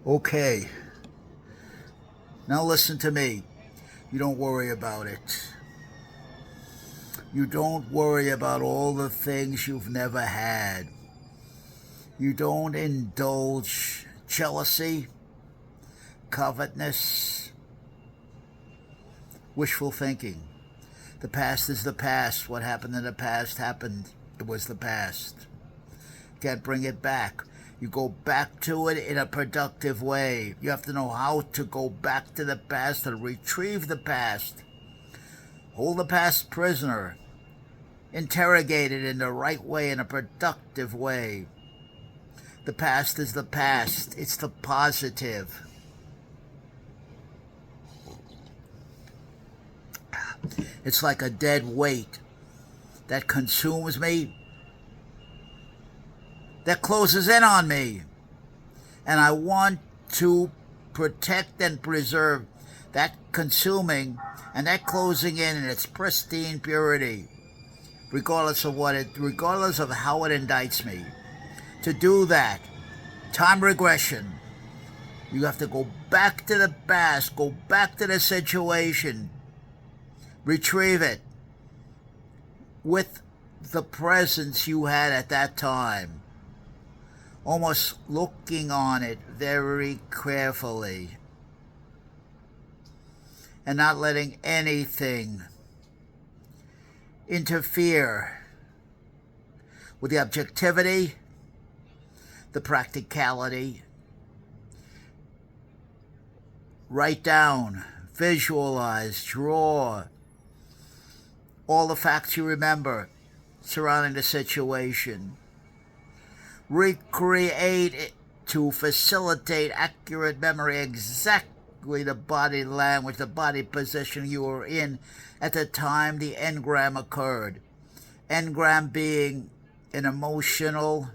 Okay, now listen to me. You don't worry about it. You don't worry about all the things you've never had. You don't indulge jealousy, covetousness, wishful thinking. The past is the past. What happened in the past happened. It was the past. Can't bring it back. You go back to it in a productive way. You have to know how to go back to the past and retrieve the past. Hold the past prisoner. Interrogate it in the right way, in a productive way. The past is the past. It's the positive. It's like a dead weight that consumes me, that closes in on me. And I want to protect and preserve that consuming and that closing in its pristine purity, regardless of how it indicts me. To do that, time regression. You have to go back to the past, go back to the situation, retrieve it with the presence you had at that time, almost looking on it very carefully and not letting anything interfere with the objectivity, the practicality. Write down, visualize, draw all the facts you remember surrounding the situation. Recreate it to facilitate accurate memory, exactly the body language, the body position you were in at the time the engram occurred. Engram being an emotional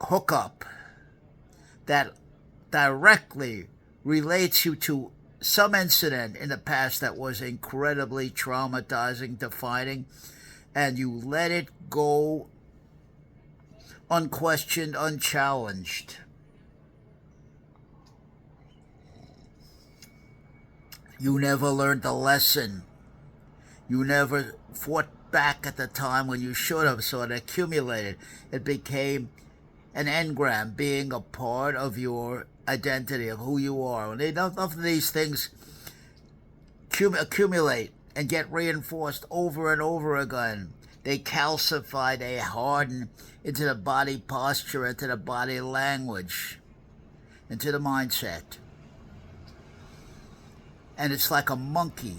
hookup that directly relates you to some incident in the past that was incredibly traumatizing, defining, and you let it go unquestioned, unchallenged. You never learned the lesson. You never fought back at the time when you should have, so it accumulated. It became an engram, being a part of your identity, of who you are. When enough of these things accumulate and get reinforced over and over again, they calcify, they harden into the body posture, into the body language, into the mindset. And it's like a monkey.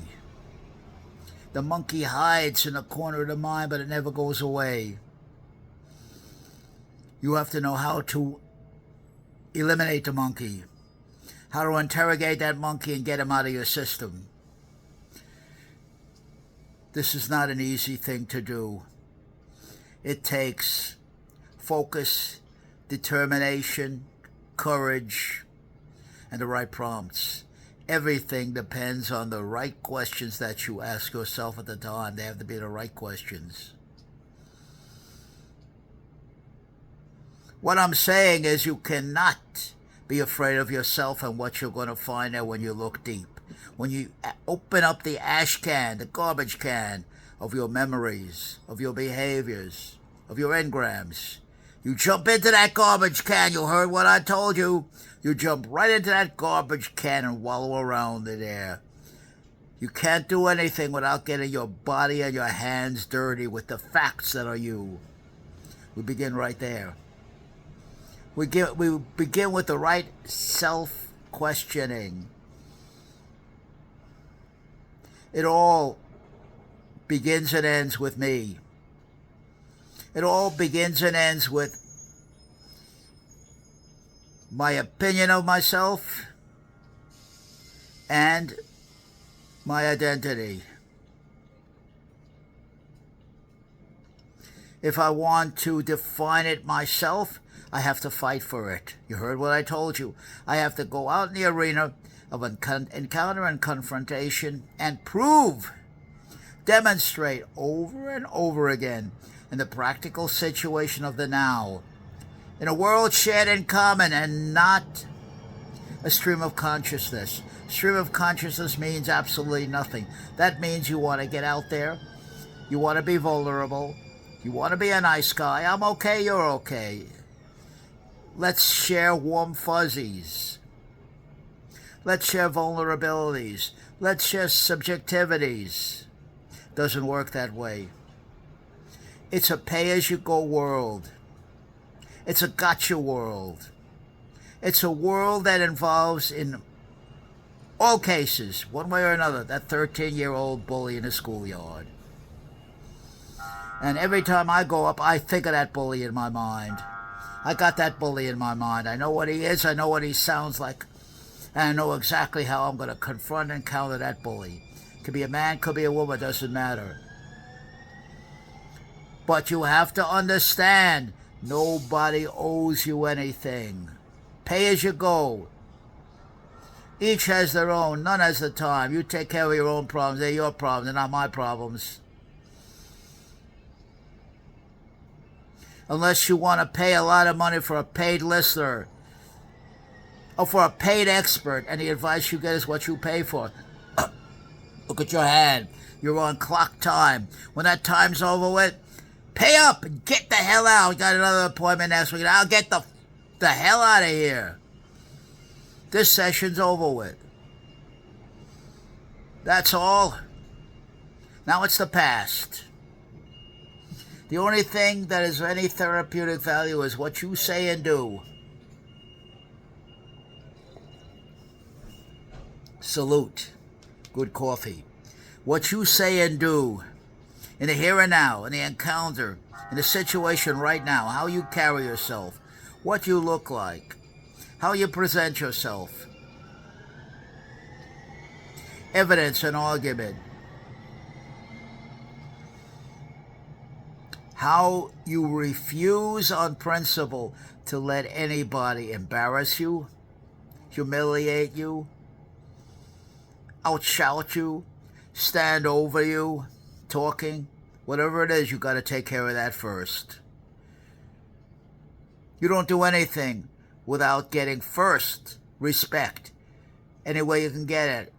The monkey hides in a corner of the mind, but it never goes away. You have to know how to eliminate the monkey, how to interrogate that monkey and get him out of your system. This is not an easy thing to do. It takes focus, determination, courage, and the right prompts. Everything depends on the right questions that you ask yourself at the time. They have to be the right questions. What I'm saying is you cannot be afraid of yourself and what you're going to find out when you look deep. When you open up the ash can, the garbage can of your memories, of your behaviors, of your engrams, you jump into that garbage can. You heard what I told you. You jump right into that garbage can and wallow around in there. You can't do anything without getting your body and your hands dirty with the facts that are you. We begin right there. We begin with the right self-questioning. It all begins and ends with me. It all begins and ends with my opinion of myself and my identity. If I want to define it myself, I have to fight for it. You heard what I told you. I have to go out in the arena of encounter and confrontation and prove, demonstrate over and over again in the practical situation of the now In a world shared in common and not a stream of consciousness. Stream of consciousness means absolutely nothing. That means you want to get out there. You want to be vulnerable. You want to be a nice guy. I'm okay, you're okay. Let's share warm fuzzies. Let's share vulnerabilities. Let's share subjectivities. Doesn't work that way. It's a pay-as-you-go world. It's a gotcha world. It's a world that involves, in all cases, one way or another, that 13-year-old bully in the schoolyard. And every time I go up, I think of that bully in my mind. I got that bully in my mind. I know what he is. I know what he sounds like. And I know exactly how I'm going to confront and counter that bully. Could be a man, could be a woman, doesn't matter. But you have to understand, nobody owes you anything. Pay as you go. Each has their own. None has the time. You take care of your own problems. They're your problems. They're not my problems. Unless you want to pay a lot of money for a paid listener or for a paid expert, and the advice you get is what you pay for. Look at your hand. You're on clock time. When that time's over with, pay up and get the hell out. We got another appointment next week. I'll get the hell out of here. This session's over with. That's all. Now it's the past. The only thing that is of any therapeutic value is what you say and do. Salute. Good coffee. What you say and do in the here and now, in the encounter, in the situation right now, how you carry yourself, what you look like, how you present yourself. Evidence and argument. How you refuse on principle to let anybody embarrass you, humiliate you, outshout you, stand over you, talking. Whatever it is, you got to take care of that first. You don't do anything without getting first respect. Any way you can get it.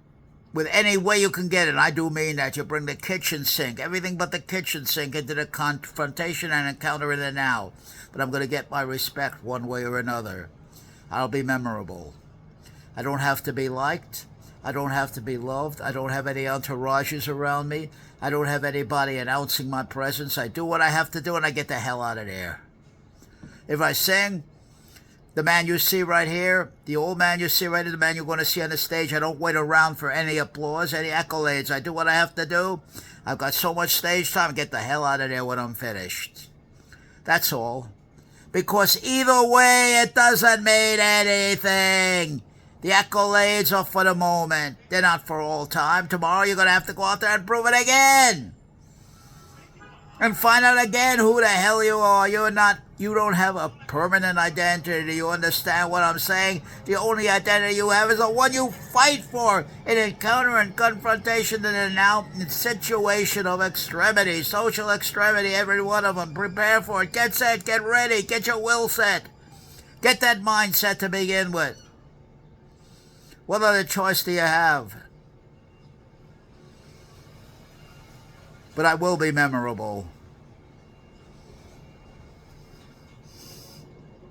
With any way you can get it. I do mean that. You bring the kitchen sink, everything but the kitchen sink, into the confrontation and encounter in the now. But I'm going to get my respect one way or another. I'll be memorable. I don't have to be liked. I don't have to be loved. I don't have any entourages around me. I don't have anybody announcing my presence. I do what I have to do and I get the hell out of there. If I sing, the man you see right here, the old man you see right here, the man you're going to see on the stage, I don't wait around for any applause, any accolades. I do what I have to do. I've got so much stage time, get the hell out of there when I'm finished. That's all. Because either way, it doesn't mean anything. The accolades are for the moment. They're not for all time. Tomorrow you're going to have to go out there and prove it again. And find out again who the hell you are. You don't have a permanent identity. Do you understand what I'm saying? The only identity you have is the one you fight for in encounter and confrontation in an out situation of extremity, social extremity, every one of them. Prepare for it. Get set, get ready, get your will set. Get that mindset to begin with. What other choice do you have? But I will be memorable.